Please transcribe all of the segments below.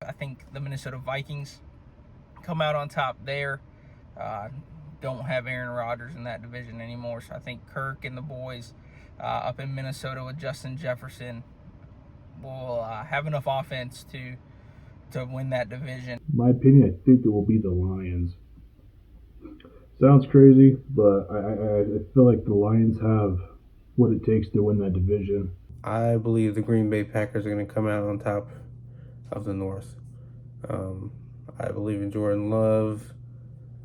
I think the Minnesota Vikings come out on top there. Uh, don't have Aaron Rodgers in that division anymore, so I think Kirk and the boys up in Minnesota with Justin Jefferson will have enough offense to win that division. My opinion, I think it will be the Lions. Sounds crazy, but I feel like the Lions have what it takes to win that division. I believe the Green Bay Packers are going to come out on top of the North. Um, I believe in Jordan Love.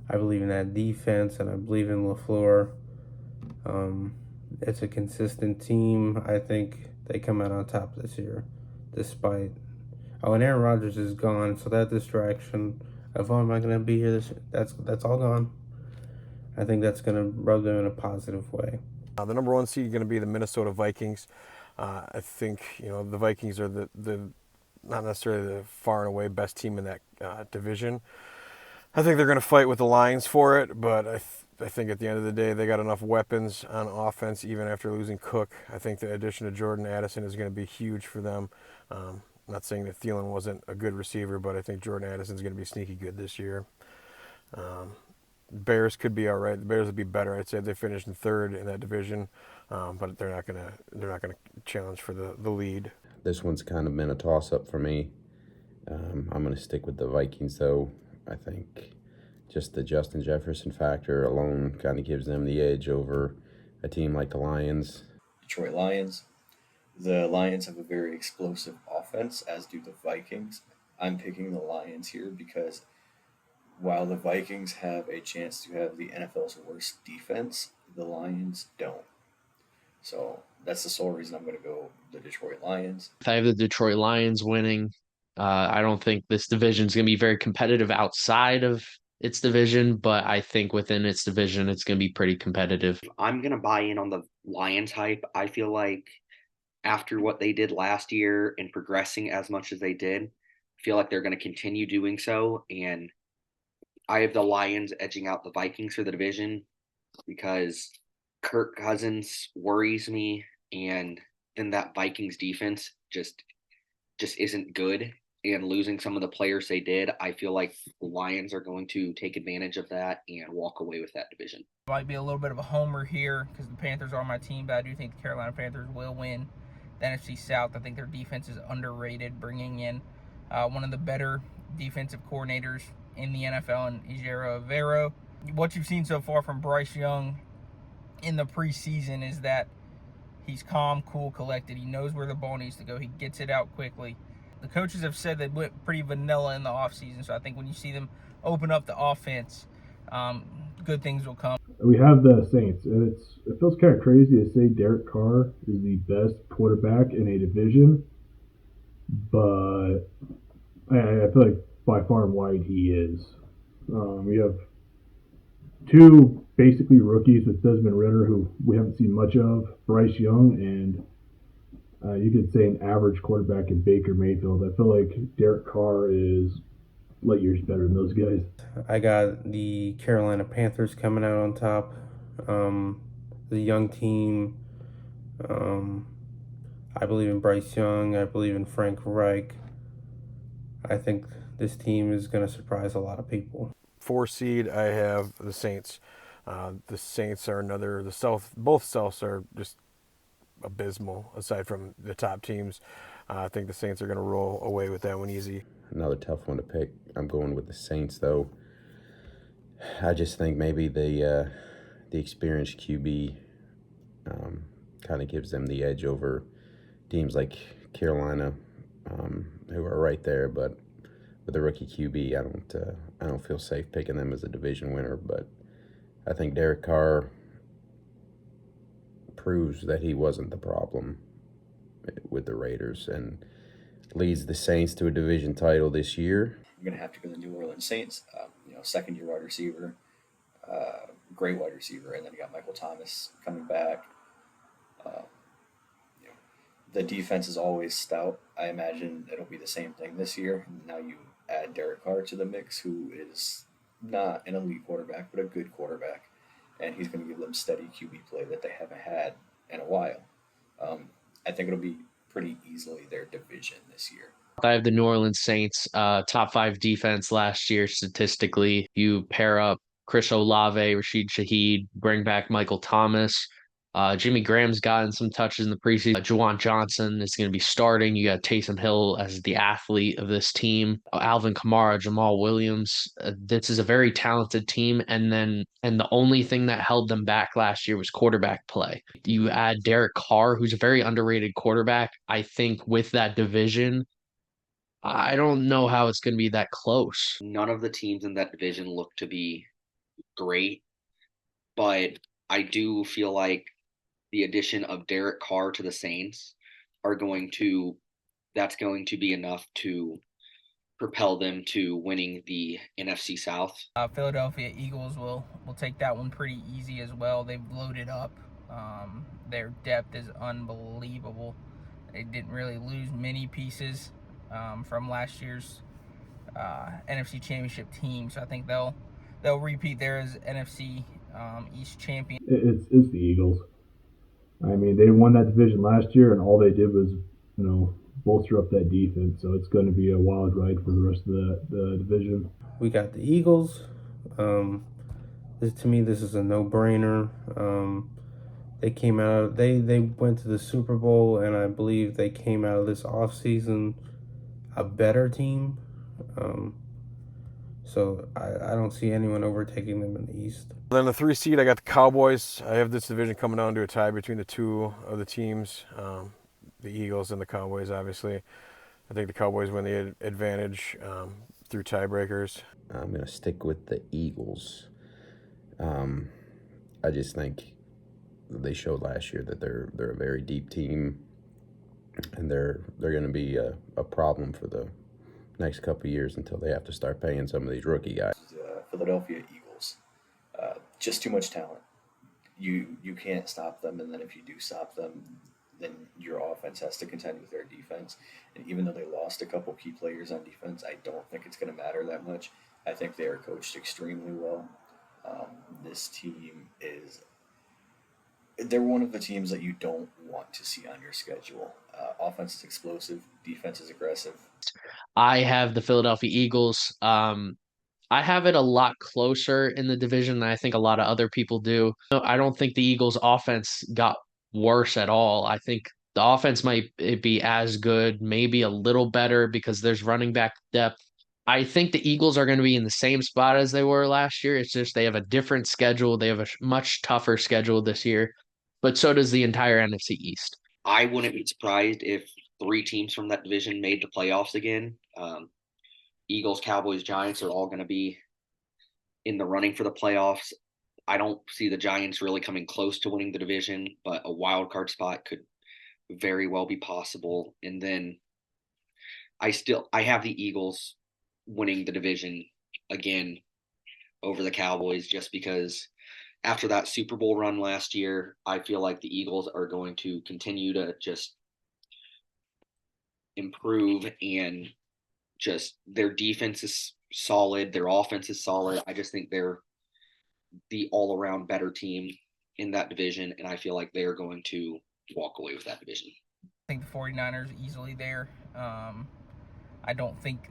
I believe in that defense, and I believe in LaFleur. Um, it's a consistent team. I think they come out on top this year, despite. Oh, and Aaron Rodgers is gone, so that distraction of am I going to be here this year, that's all gone. I think that's going to rub them in a positive way. The number one seed is going to be the Minnesota Vikings. I think the Vikings are the not necessarily the far and away best team in that division. I think they're going to fight with the Lions for it, but I think at the end of the day they got enough weapons on offense even after losing Cook. I think the addition of Jordan Addison is going to be huge for them. I'm not saying that Thielen wasn't a good receiver, but I think Jordan Addison is going to be sneaky good this year. Bears could be all right. The Bears would be better. I'd say they finished in third in that division, but they're not gonna challenge for the lead. This one's kind of been a toss-up for me. I'm going to stick with the Vikings, though. I think just the Justin Jefferson factor alone kind of gives them the edge over a team like the Lions. Detroit Lions. The Lions have a very explosive offense, as do the Vikings. I'm picking the Lions here because while the Vikings have a chance to have the NFL's worst defense, the Lions don't. So that's the sole reason I'm going to go the Detroit Lions. I have the Detroit Lions winning. I don't think this division is going to be very competitive outside of its division, but I think within its division, it's going to be pretty competitive. I'm going to buy in on the Lions hype. I feel like after what they did last year and progressing as much as they did, I feel like they're going to continue doing so. And I have the Lions edging out the Vikings for the division because Kirk Cousins worries me, and then that Vikings defense just isn't good. And losing some of the players they did, I feel like the Lions are going to take advantage of that and walk away with that division. Might be a little bit of a homer here because the Panthers are my team, but I do think the Carolina Panthers will win the NFC South. I think their defense is underrated, bringing in one of the better defensive coordinators in the NFL in Ejiro Evero. What you've seen so far from Bryce Young in the preseason is that he's calm, cool, collected. He knows where the ball needs to go. He gets it out quickly. The coaches have said they went pretty vanilla in the offseason, so I think when you see them open up the offense, good things will come. We have the Saints, and it feels kind of crazy to say Derek Carr is the best quarterback in a division, but I feel like by far and wide he is. We have two basically rookies with Desmond Ritter, who we haven't seen much of, Bryce Young, and you could say an average quarterback in Baker Mayfield. I feel like Derek Carr is light years better than those guys. I got the Carolina Panthers coming out on top. The young team. I believe in Bryce Young. I believe in Frank Reich. I think this team is going to surprise a lot of people. 4 seed, I have the Saints. The Saints are the South. Both Souths are just abysmal aside from the top teams. I think the Saints are going to roll away with that one easy. Another tough one to pick. I'm going with the Saints, though. I just think maybe the experienced QB kind of gives them the edge over teams like Carolina, who are right there. But with the rookie QB, I don't feel safe picking them as a division winner. But I think Derek Carr proves that he wasn't the problem with the Raiders and leads the Saints to a division title this year. I'm going to have to go to the New Orleans Saints. Second-year wide receiver, great wide receiver, and then you got Michael Thomas coming back. The defense is always stout. I imagine it'll be the same thing this year. Now you add Derek Carr to the mix, who is not an elite quarterback, but a good quarterback, and he's going to give them steady QB play that they haven't had in a while. I think it'll be pretty easily their division this year. I have the New Orleans Saints, top 5 defense last year statistically. You pair up Chris Olave, Rashid Shaheed, bring back Michael Thomas. Jimmy Graham's gotten some touches in the preseason. Juwan Johnson is going to be starting. You got Taysom Hill as the athlete of this team. Alvin Kamara, Jamal Williams. This is a very talented team. And the only thing that held them back last year was quarterback play. You add Derek Carr, who's a very underrated quarterback. I think with that division, I don't know how it's going to be that close. None of the teams in that division look to be great, but I do feel like the addition of Derek Carr to the Saints that's going to be enough to propel them to winning the NFC South. Philadelphia Eagles will take that one pretty easy as well. They've loaded up. Their depth is unbelievable. They didn't really lose many pieces from last year's NFC Championship team, so I think they'll repeat there as NFC East champion. It's the Eagles. I mean, they won that division last year, and all they did was, bolster up that defense. So it's going to be a wild ride for the rest of the division. We got the Eagles. To me, this is a no-brainer. They came out. They went to the Super Bowl, and I believe they came out of this offseason a better team. So I don't see anyone overtaking them in the East. Then the 3 seed, I got the Cowboys. I have this division coming down to a tie between the two of the teams, the Eagles and the Cowboys, obviously. I think the Cowboys win the advantage through tiebreakers. I'm going to stick with the Eagles. I just think they showed last year that they're a very deep team, and they're going to be a problem for the next couple of years until they have to start paying some of these rookie guys. Philadelphia Eagles, just too much talent. You can't stop them, and then if you do stop them, then your offense has to contend with their defense. And even though they lost a couple key players on defense, I don't think it's going to matter that much. I think they are coached extremely well. This team they're one of the teams that you don't want to see on your schedule. Offense is explosive, defense is aggressive. I have the Philadelphia Eagles. I have it a lot closer in the division than I think a lot of other people do. I don't think the Eagles' offense got worse at all. I think the offense might be as good, maybe a little better because there's running back depth. I think the Eagles are going to be in the same spot as they were last year. It's just they have a different schedule. They have a much tougher schedule this year, but so does the entire NFC East. I wouldn't be surprised if 3 teams from that division made the playoffs again. Eagles, Cowboys, Giants are all going to be in the running for the playoffs. I don't see the Giants really coming close to winning the division, but a wild card spot could very well be possible. And then I have the Eagles winning the division again over the Cowboys just because after that Super Bowl run last year, I feel like the Eagles are going to continue to just improve, and just their defense is solid, their offense is solid. I just think they're the all-around better team in that division, and I feel like they're going to walk away with that division. I think the 49ers easily there. I don't think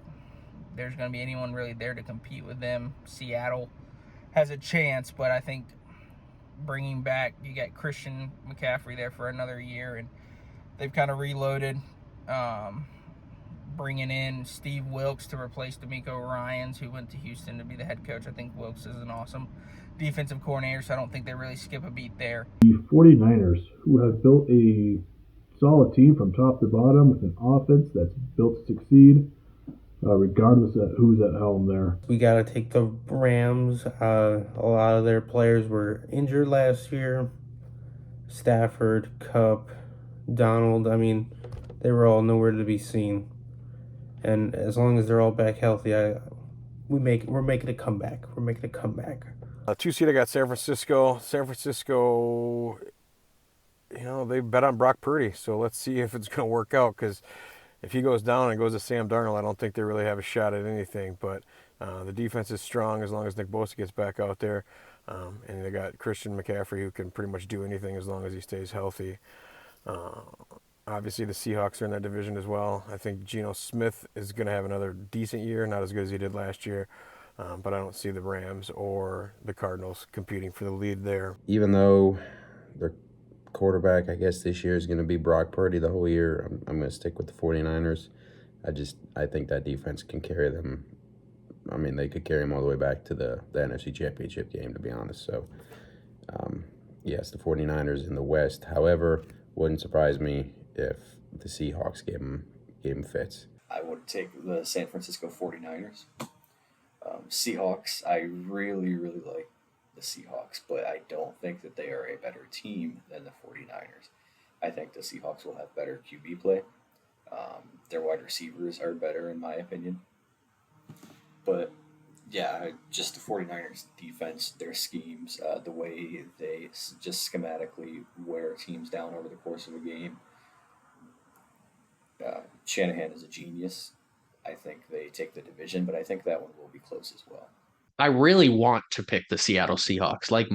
there's going to be anyone really there to compete with them. Seattle has a chance, but I think bringing back, you got Christian McCaffrey there for another year, and they've kind of reloaded. Bringing in Steve Wilks to replace DeMeco Ryans, who went to Houston to be the head coach. I think Wilks is an awesome defensive coordinator, so I don't think they really skip a beat there. The 49ers, who have built a solid team from top to bottom with an offense that's built to succeed, regardless of who's at helm there. We got to take the Rams. A lot of their players were injured last year. Stafford, Kupp, Donald, they were all nowhere to be seen. And as long as they're all back healthy, we're making a comeback. We're making a comeback. 2 seed, I got San Francisco. San Francisco, they bet on Brock Purdy, so let's see if it's going to work out, because if he goes down and goes to Sam Darnold, I don't think they really have a shot at anything. But the defense is strong as long as Nick Bosa gets back out there. And they got Christian McCaffrey, who can pretty much do anything as long as he stays healthy. Obviously, the Seahawks are in that division as well. I think Geno Smith is going to have another decent year, not as good as he did last year, but I don't see the Rams or the Cardinals competing for the lead there. Even though their quarterback, I guess, this year is going to be Brock Purdy the whole year, I'm going to stick with the 49ers. I think that defense can carry them. I mean, they could carry them all the way back to the NFC Championship game, to be honest. So, yes, the 49ers in the West. However, wouldn't surprise me if the Seahawks gave them fits. I would take the San Francisco 49ers. Seahawks, I really, really like the Seahawks, but I don't think that they are a better team than the 49ers. I think the Seahawks will have better QB play. Their wide receivers are better, in my opinion. But, yeah, just the 49ers defense, their schemes, the way they just schematically wear teams down over the course of a game. Shanahan is a genius. I think they take the division, but I think that one will be close as well. I really want to pick the Seattle Seahawks. Like,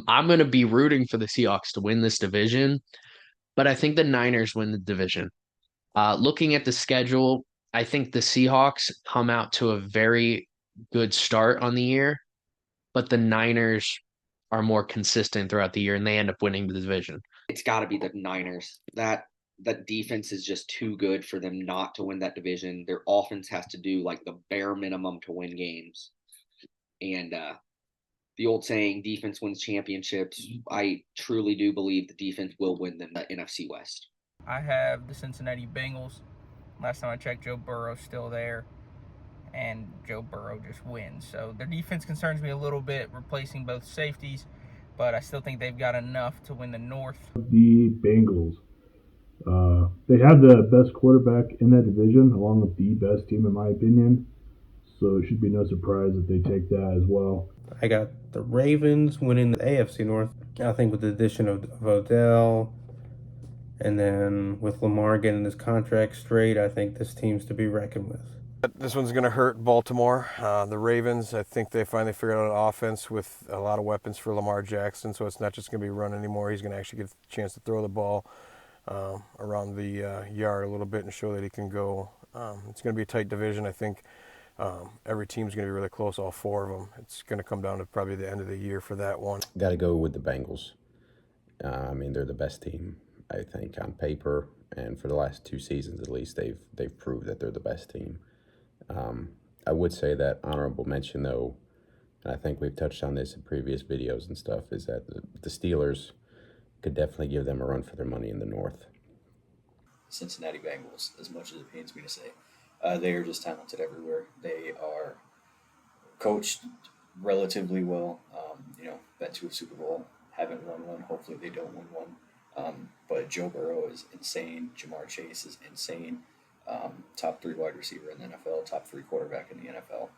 I'm going to be rooting for the Seahawks to win this division, but I think the Niners win the division. Looking at the schedule, I think the Seahawks come out to a very good start on the year, but the Niners are more consistent throughout the year, and they end up winning the division. It's got to be the Niners. That defense is just too good for them not to win that division. Their offense has to do like the bare minimum to win games. And the old saying, defense wins championships. I truly do believe the defense will win the NFC West. I have the Cincinnati Bengals. Last time I checked, Joe Burrow's still there, and Joe Burrow just wins. So their defense concerns me a little bit, replacing both safeties, but I still think they've got enough to win the North. The Bengals. They have the best quarterback in that division, along with the best team, in my opinion. So it should be no surprise if they take that as well. I got the Ravens winning the AFC North. I think with the addition of Odell, and then with Lamar getting his contract straight, I think this team's to be reckoned with. This one's going to hurt Baltimore. The Ravens, I think they finally figured out an offense with a lot of weapons for Lamar Jackson, so it's not just going to be run anymore. He's going to actually get a chance to throw the ball around the yard a little bit and show that he can go. It's going to be a tight division. I think every team's going to be really close, all four of them. It's going to come down to probably the end of the year for that one. Got to go with the Bengals. I mean, they're the best team, I think, on paper, and for the last 2 seasons at least, they've proved that they're the best team. I would say that honorable mention, though, and I think we've touched on this in previous videos and stuff, is that the Steelers could definitely give them a run for their money in the North. Cincinnati Bengals, as much as it pains me to say. They are just talented everywhere. They are coached relatively well. Been to a Super Bowl, haven't won one. Hopefully they don't win one. But Joe Burrow is insane. Jamar Chase is insane. Top 3 wide receiver in the NFL, top 3 quarterback in the NFL,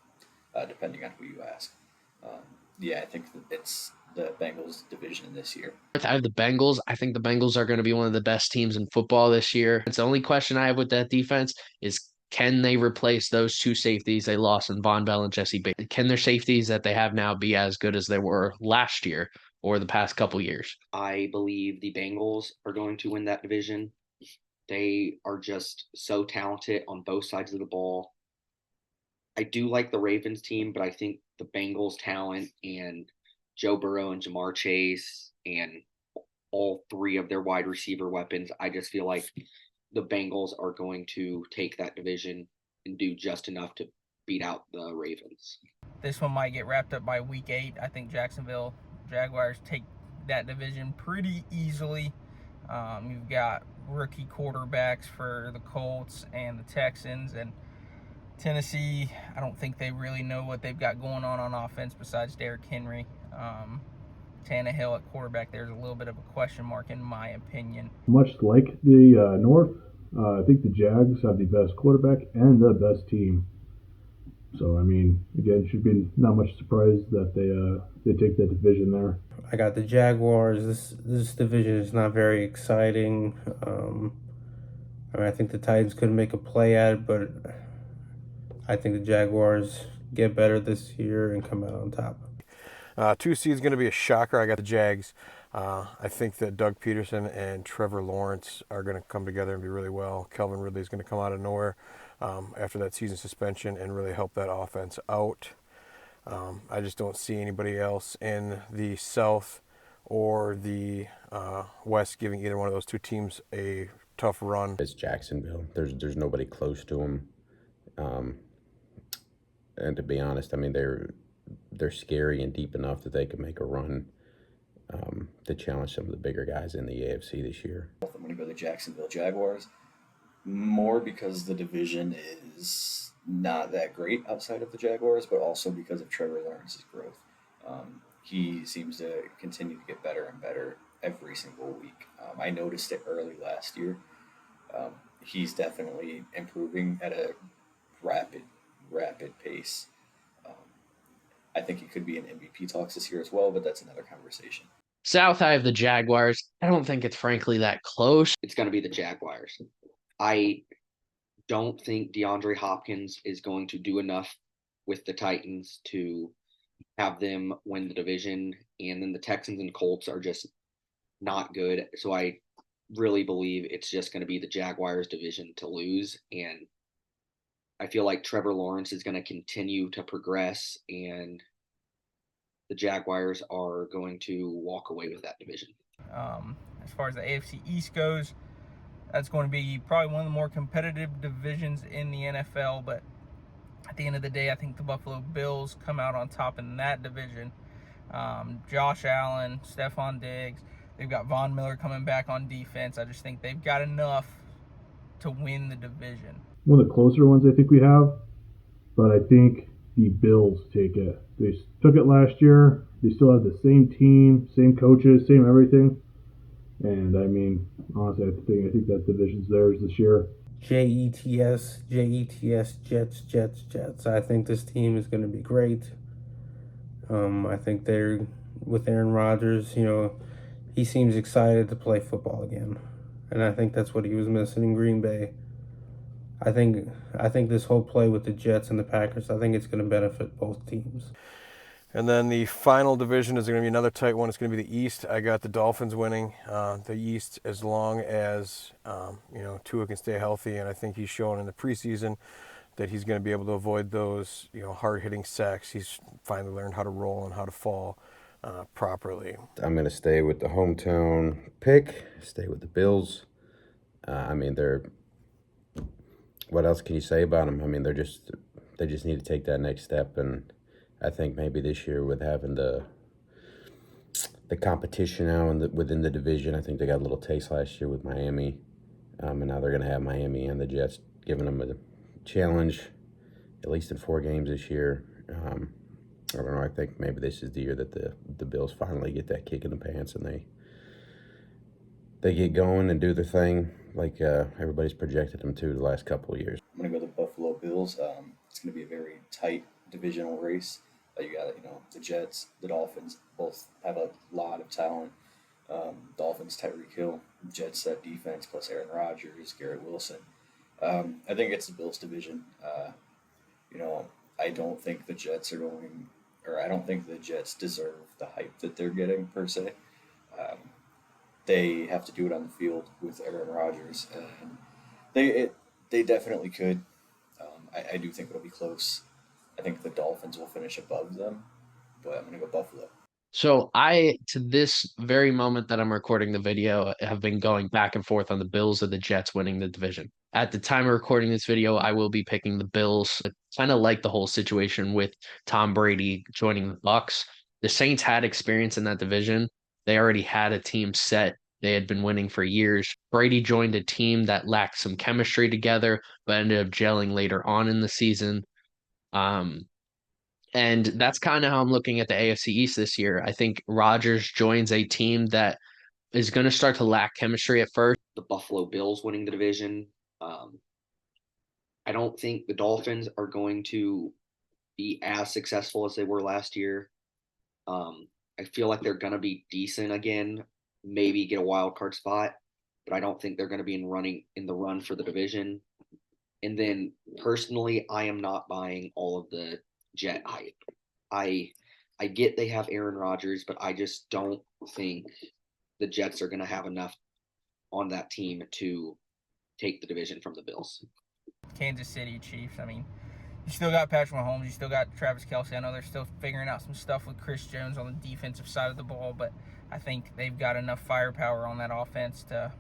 depending on who you ask. I think it's the Bengals division this year. I have the Bengals. I think the Bengals are going to be one of the best teams in football this year. It's the only question I have with that defense is, can they replace those 2 safeties they lost in Von Bell and Jesse Bates? Can their safeties that they have now be as good as they were last year or the past couple years? I believe the Bengals are going to win that division. They are just so talented on both sides of the ball. I do like the Ravens team, but I think the Bengals' talent and Joe Burrow and Jamar Chase and all 3 of their wide receiver weapons, I just feel like the Bengals are going to take that division and do just enough to beat out the Ravens. This one might get wrapped up by week 8. I think Jacksonville Jaguars take that division pretty easily. You've got rookie quarterbacks for the Colts and the Texans, and Tennessee, I don't think they really know what they've got going on offense besides Derrick Henry. Tannehill at quarterback, there's a little bit of a question mark in my opinion. Much like the North, I think the Jags have the best quarterback and the best team. So, I mean, again, should be not much surprise that they take that division there. I got the Jaguars. This division is not very exciting. I think the Titans could make a play at it, but I think the Jaguars get better this year and come out on top. 2 seed's going to be a shocker. I got the Jags. I think that Doug Peterson and Trevor Lawrence are going to come together and be really well. Calvin Ridley is going to come out of nowhere after that season suspension and really help that offense out. I just don't see anybody else in the South or the West giving either one of those two teams a tough run. It's Jacksonville. There's nobody close to them. And to be honest, I mean they're scary and deep enough that they could make a run to challenge some of the bigger guys in the AFC this year. I'm going to go the Jacksonville Jaguars, more because the division is not that great outside of the Jaguars, but also because of Trevor Lawrence's growth. He seems to continue to get better and better every single week. I noticed it early last year. He's definitely improving at a rapid pace. I think he could be in MVP talks this year as well, but that's another conversation. South, I have the Jaguars. I don't think it's frankly that close. It's going to be the Jaguars. I don't think DeAndre Hopkins is going to do enough with the Titans to have them win the division, and then the Texans and Colts are just not good. So I really believe it's just going to be the Jaguars division to lose, and I feel like Trevor Lawrence is going to continue to progress, and the Jaguars are going to walk away with that division. As far as the AFC East goes, that's going to be probably one of the more competitive divisions in the NFL, but at the end of the day, I think the Buffalo Bills come out on top in that division. Josh Allen, Stephon Diggs, they've got Von Miller coming back on defense. I just think they've got enough to win the division. One of the closer ones I think we have, but I think the Bills take it. They took it last year. They still have the same team, same coaches, same everything. And I mean, honestly, I think that division's theirs this year. Jets, Jets. I think this team is going to be great. I think they're with Aaron Rodgers. He seems excited to play football again, and I think that's what he was missing in Green Bay. I think this whole play with the Jets and the Packers, I think it's going to benefit both teams. And then the final division is going to be another tight one. It's going to be the East. I got the Dolphins winning the East as long as Tua can stay healthy, and I think he's shown in the preseason that he's going to be able to avoid those hard-hitting sacks. He's finally learned how to roll and how to fall properly. I'm going to stay with the hometown pick. Stay with the Bills. What else can you say about them? I mean, they just need to take that next step, and I think maybe this year with having the competition now within the division, I think they got a little taste last year with Miami, and now they're going to have Miami and the Jets giving them a challenge, at least in 4 games this year. I don't know. I think maybe this is the year that the Bills finally get that kick in the pants and they get going and do their thing like everybody's projected them to the last couple of years. I'm going to go the Buffalo Bills. It's going to be a very tight divisional race. You got the Jets, the Dolphins both have a lot of talent. Dolphins, Tyreek Hill, Jets that defense plus Aaron Rodgers, Garrett Wilson. I think it's the Bills division. I don't think the Jets I don't think the Jets deserve the hype that they're getting per se. They have to do it on the field with Aaron Rodgers, and they definitely could. I do think it'll be close. I think the Dolphins will finish above them, but I'm going to go Buffalo. So to this very moment that I'm recording the video, have been going back and forth on the Bills or the Jets winning the division. At the time of recording this video, I will be picking the Bills. I kind of like the whole situation with Tom Brady joining the Bucs. The Saints had experience in that division. They already had a team set. They had been winning for years. Brady joined a team that lacked some chemistry together, but ended up gelling later on in the season. And that's kind of how I'm looking at the AFC East this year. I think Rodgers joins a team that is going to start to lack chemistry at first. The Buffalo Bills winning the division. I don't think the Dolphins are going to be as successful as they were last year. I feel like they're going to be decent again, maybe get a wild card spot, but I don't think they're going to be in the run for the division. And then personally, I am not buying all of the Jet hype. I get they have Aaron Rodgers, but I just don't think the Jets are going to have enough on that team to take the division from the Bills. Kansas City Chiefs, I mean, you still got Patrick Mahomes, you still got Travis Kelce. I know they're still figuring out some stuff with Chris Jones on the defensive side of the ball, but I think they've got enough firepower on that offense to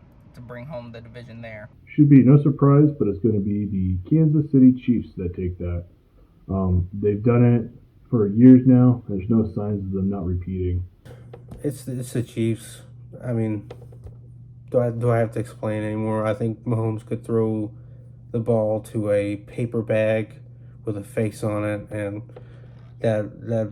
bring home the division there. Should be no surprise, but it's going to be the Kansas City Chiefs that take that. They've done it for years now. There's no signs of them not repeating. It's the Chiefs. I mean, do I have to explain anymore? I think Mahomes could throw the ball to a paper bag with a face on it, and that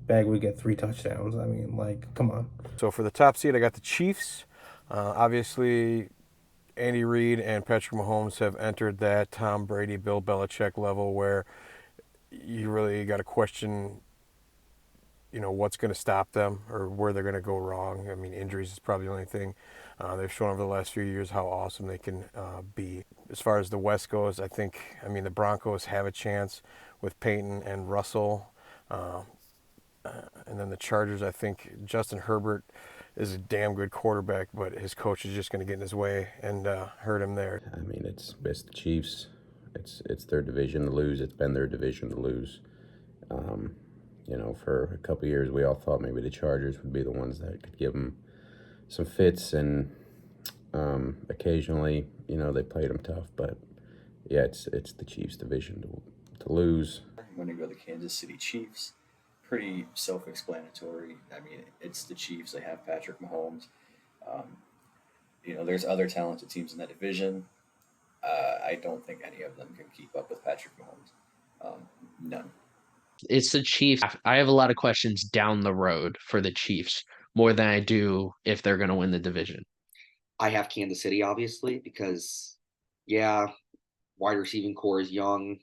bag would get 3 touchdowns. I mean, like, come on. So for the top seed, I got the Chiefs. Obviously, Andy Reid and Patrick Mahomes have entered that Tom Brady, Bill Belichick level where you really got to question, what's going to stop them or where they're going to go wrong. I mean, injuries is probably the only thing. They've shown over the last few years how awesome they can be. As far as the West goes, the Broncos have a chance with Peyton and Russell. And then the Chargers, I think Justin Herbert is a damn good quarterback, but his coach is just going to get in his way and hurt him there. I mean, it's the Chiefs. It's their division to lose. It's been their division to lose. For a couple of years, we all thought maybe the Chargers would be the ones that could give them some fits, and occasionally, they played them tough. But yeah, it's the Chiefs' division to lose. I'm going to go the Kansas City Chiefs. Pretty self-explanatory. I mean, it's the Chiefs. They have Patrick Mahomes. There's other talented teams in that division. I don't think any of them can keep up with Patrick Mahomes. None. It's the Chiefs. I have a lot of questions down the road for the Chiefs, more than I do if they're going to win the division. I have Kansas City, obviously, because, yeah, wide receiving core is young,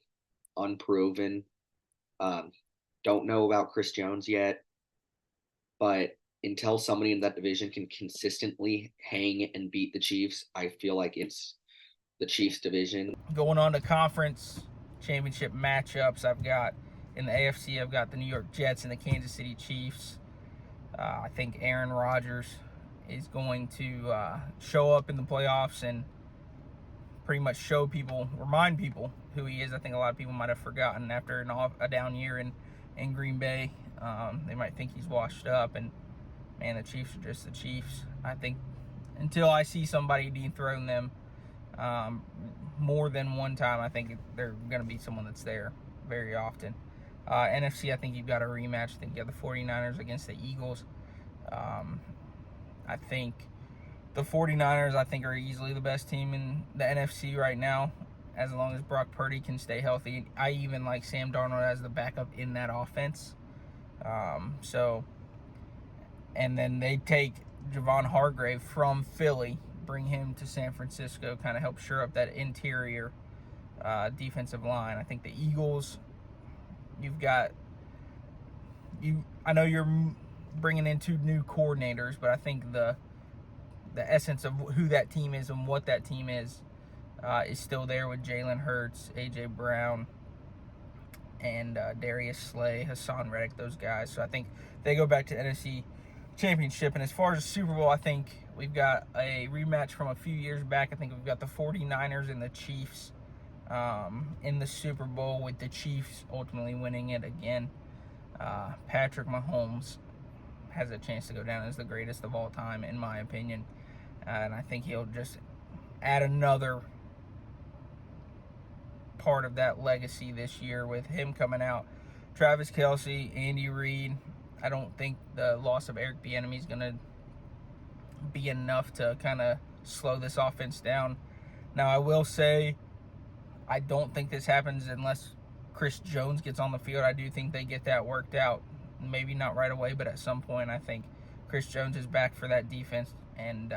unproven. Don't know about Chris Jones yet, but until somebody in that division can consistently hang and beat the Chiefs, I feel like it's the Chiefs division. Going on to conference championship matchups, I've got in the AFC, I've got the New York Jets and the Kansas City Chiefs. I think Aaron Rodgers is going to show up in the playoffs and pretty much remind people who he is. I think a lot of people might have forgotten after a down year in Green Bay. They might think he's washed up, and man, the Chiefs are just the Chiefs. I think until I see somebody dethrone them more than one time, I think they're going to be someone that's there very often. NFC, I think you've got a rematch. I think you have the 49ers against the Eagles. I think the 49ers, are easily the best team in the NFC right now, as long as Brock Purdy can stay healthy. I even like Sam Darnold as the backup in that offense. And then they take Javon Hargrave from Philly, bring him to San Francisco, kind of help shore up that interior defensive line. I think the Eagles, I know you're bringing in 2 new coordinators, but I think the essence of who that team is and what that team is still there with Jalen Hurts, A.J. Brown, and Darius Slay, Hassan Reddick, those guys. So I think they go back to NFC Championship. And as far as the Super Bowl, I think we've got a rematch from a few years back. I think we've got the 49ers and the Chiefs in the Super Bowl, with the Chiefs ultimately winning it again. Patrick Mahomes has a chance to go down as the greatest of all time, in my opinion. And I think he'll just add another part of that legacy this year with him coming out. Travis Kelce, Andy Reid. I don't think the loss of Eric Bieniemy is going to be enough to kind of slow this offense down. Now, I will say, I don't think this happens unless Chris Jones gets on the field. I do think they get that worked out. Maybe not right away, but at some point, I think Chris Jones is back for that defense, and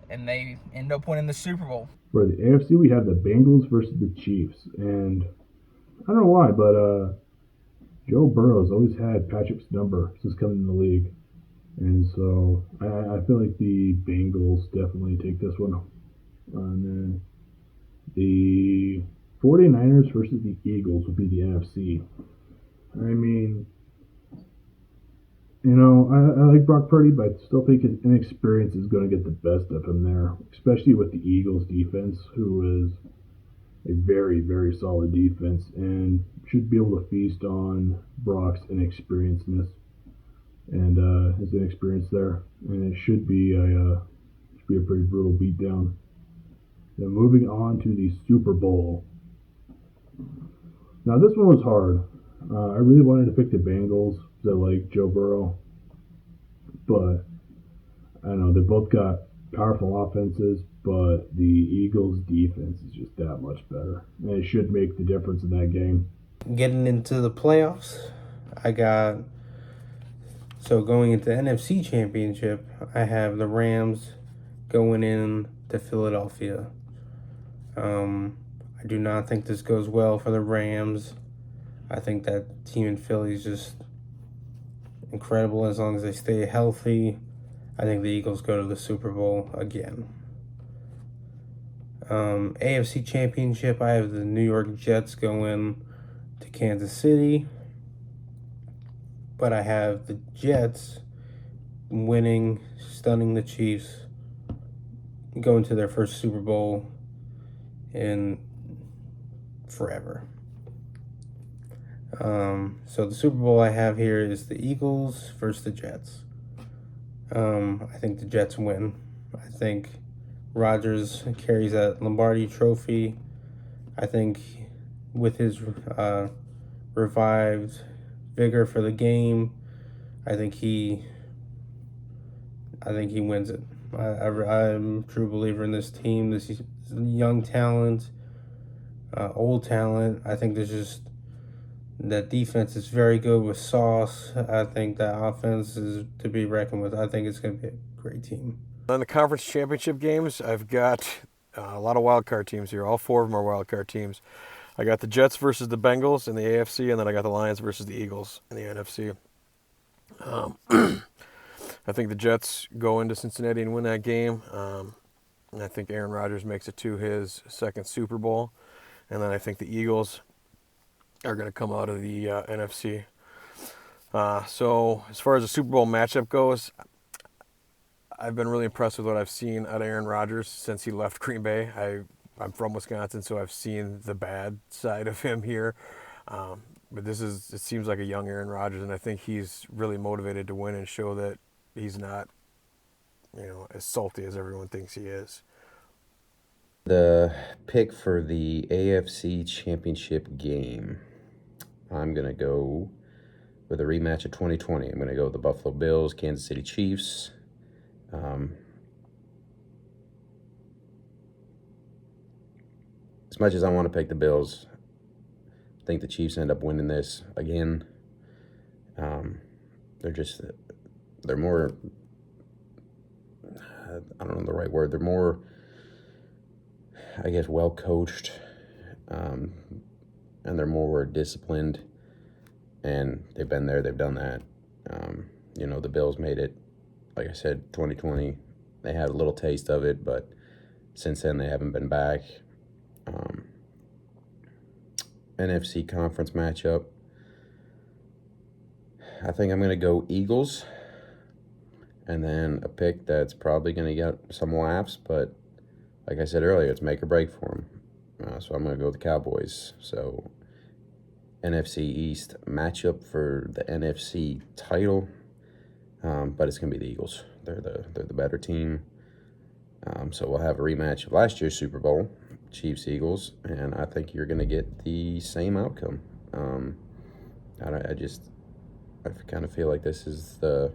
they end up winning the Super Bowl. For the AFC, we have the Bengals versus the Chiefs, and I don't know why, but Joe Burrow's always had Patrick's number since coming in the league, and so I feel like the Bengals definitely take this one. And then the 49ers versus the Eagles would be the NFC. I mean, I like Brock Purdy, but I still think his inexperience is going to get the best of him there, especially with the Eagles defense, who is a very, very solid defense and should be able to feast on Brock's inexperiencedness and his inexperience there. And it should be a pretty brutal beatdown. Then moving on to the Super Bowl. Now this one was hard. I really wanted to pick the Bengals because I like Joe Burrow, but I don't know, they both got powerful offenses, but the Eagles' defense is just that much better, and it should make the difference in that game. Getting into the playoffs, going into the NFC Championship, I have the Rams going in to Philadelphia. I do not think this goes well for the Rams. I think that team in Philly is just incredible as long as they stay healthy. I think the Eagles go to the Super Bowl again. AFC Championship, I have the New York Jets going to Kansas City. But I have the Jets winning, stunning the Chiefs, going to their first Super Bowl in forever. So the Super Bowl I have here is the Eagles versus the Jets. I think the Jets win. I think Rodgers carries that Lombardi trophy. I think with his revived vigor for the game, I think he wins it. I'm a true believer in this team. This is young talent, old talent. I think there's just that defense is very good with Sauce. I think that offense is to be reckoned with. I think it's going to be a great team. On the conference championship games, I've got a lot of wild card teams here. All four of them are wild card teams. I got the Jets versus the Bengals in the AFC, and then I got the Lions versus the Eagles in the NFC. I think the Jets go into Cincinnati and win that game. And I think Aaron Rodgers makes it to his second Super Bowl. And then I think the Eagles are going to come out of the NFC. So as far as the Super Bowl matchup goes, I've been really impressed with what I've seen out of Aaron Rodgers since he left Green Bay. I'm from Wisconsin, so I've seen the bad side of him here. But it seems like a young Aaron Rodgers, and I think he's really motivated to win and show that he's not, as salty as everyone thinks he is. The pick for the AFC Championship game, I'm going to go with a rematch of 2020. I'm going to go with the Buffalo Bills, Kansas City Chiefs. As much as I want to pick the Bills, I think the Chiefs end up winning this again. They're more, I don't know the right word, they're more, I guess, well coached, and they're more disciplined, and they've been there, they've done that. The Bills made it, like I said, 2020. They had a little taste of it, but since then they haven't been back. NFC conference matchup, I think I'm going to go Eagles, and then a pick that's probably going to get some laughs, but like I said earlier, it's make or break for them. So I'm going to go with the Cowboys. So NFC East matchup for the NFC title, but it's going to be the Eagles. They're the better team. So we'll have a rematch of last year's Super Bowl, Chiefs Eagles, and I think you're going to get the same outcome. I kind of feel like this is the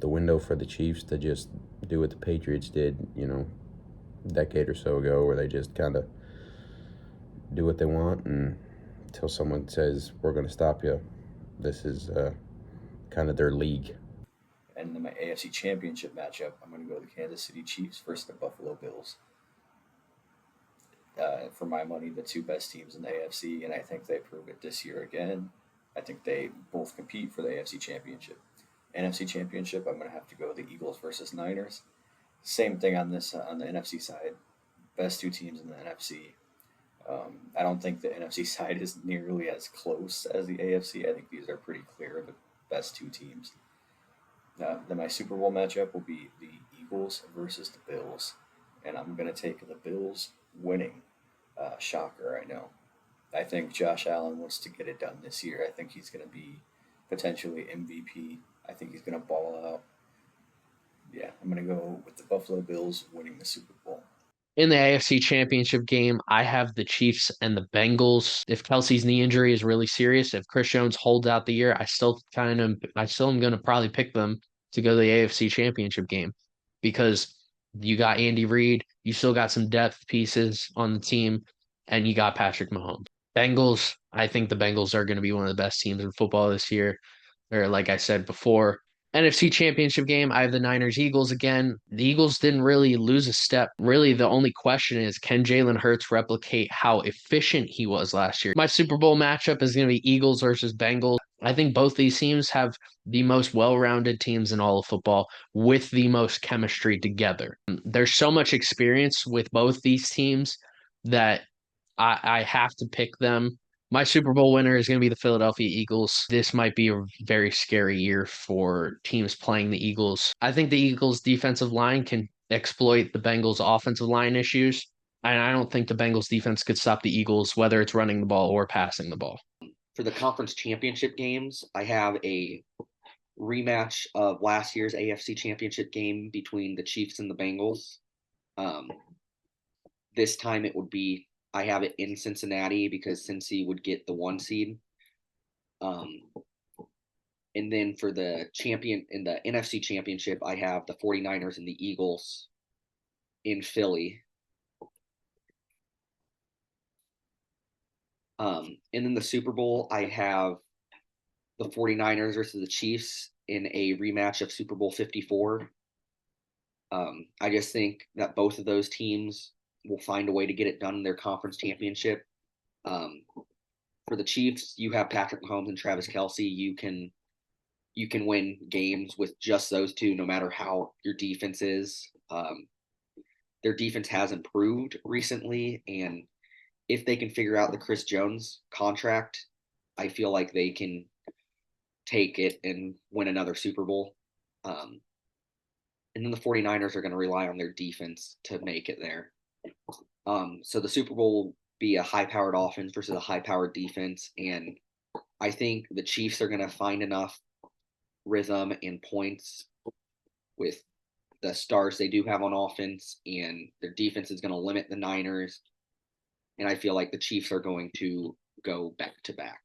window for the Chiefs to just do what the Patriots did, a decade or so ago, where they just kind of do what they want, and until someone says, we're going to stop you. This is kind of their league. And in my AFC Championship matchup, I'm going to go the Kansas City Chiefs versus the Buffalo Bills. For my money, the two best teams in the AFC, and I think they prove it this year again. I think they both compete for the AFC Championship. NFC Championship, I'm going to have to go the Eagles versus Niners. Same thing on the NFC side. Best two teams in the NFC. I don't think the NFC side is nearly as close as the AFC. I think these are pretty clear the best two teams. Then my Super Bowl matchup will be the Eagles versus the Bills, and I'm going to take the Bills winning. Shocker, I know. I think Josh Allen wants to get it done this year. I think he's going to be potentially MVP. I think he's going to ball out. Yeah, I'm going to go with the Buffalo Bills winning the Super Bowl. In the AFC Championship game, I have the Chiefs and the Bengals. If Kelsey's knee injury is really serious, if Chris Jones holds out the year, I still am going to probably pick them to go to the AFC Championship game because you got Andy Reid, you still got some depth pieces on the team, and you got Patrick Mahomes. Bengals, I think the Bengals are going to be one of the best teams in football this year. Or like I said before, NFC Championship game, I have the Niners Eagles again. The Eagles didn't really lose a step. Really, the only question is can Jalen Hurts replicate how efficient he was last year? My Super Bowl matchup is going to be Eagles versus Bengals. I think both these teams have the most well-rounded teams in all of football with the most chemistry together. There's so much experience with both these teams that I have to pick them. My Super Bowl winner is going to be the Philadelphia Eagles. This might be a very scary year for teams playing the Eagles. I think the Eagles' defensive line can exploit the Bengals' offensive line issues. And I don't think the Bengals' defense could stop the Eagles, whether it's running the ball or passing the ball. For the conference championship games, I have a rematch of last year's AFC championship game between the Chiefs and the Bengals. This time it would be, I have it in Cincinnati because Cincy would get the 1 seed. And then for the champion in the NFC championship, I have the 49ers and the Eagles in Philly. And then the Super Bowl, I have the 49ers versus the Chiefs in a rematch of Super Bowl 54. I just think that both of those teams will find a way to get it done in their conference championship. For the Chiefs, you have Patrick Mahomes and Travis Kelce. You can win games with just those two, no matter how your defense is. Their defense has improved recently, and if they can figure out the Chris Jones contract, I feel like they can take it and win another Super Bowl. And then the 49ers are going to rely on their defense to make it there. So the Super Bowl will be a high-powered offense versus a high-powered defense, and I think the Chiefs are going to find enough rhythm and points with the stars they do have on offense, and their defense is going to limit the Niners. And I feel like the Chiefs are going to go back to back.